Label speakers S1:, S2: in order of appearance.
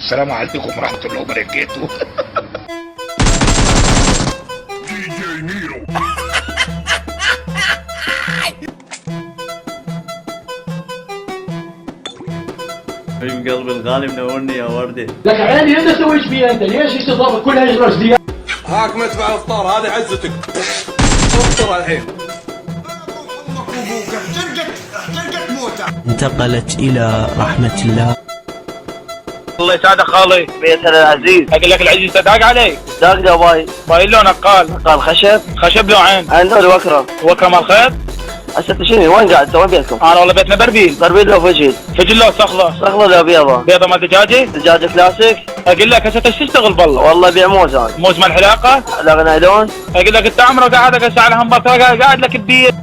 S1: السلام عليكم ورحمة الله وبركاته. دي جي ميرو.
S2: حبيب قلبي الغالي منورني يا وردي.
S3: لك عيني انت تسوي ايش فيها انت؟ ليش استضافه كلها يجرس دي؟
S4: هاك مدفع الافطار، هذه عزتك. افطر الحين.
S5: انتقلت إلى رحمة الله.
S6: الله يسعدك خالي. بيت العزيز. اقول لك العزيز تداق عليك. داق يا باي. باي لونه قال خشب. خشب لوعين. عنده وكرة. وكرة مال خيط. هسه شنو وين قاعد؟ وين بيتكم؟ انا والله بيتنا بربيل. بربيل لو فجل؟ فجل لو صخلة. صخلة لو بيضة. بيضة مال دجاجة؟ دجاجة كلاسيك. اقول لك هسه ايش تشتغل بالله؟ والله بيع موز هاي. موز مال حلاقة؟ حلاقة نايلون. اقول لك انت عمره قاعد هسه على همبرتر قاعد لك ببيت.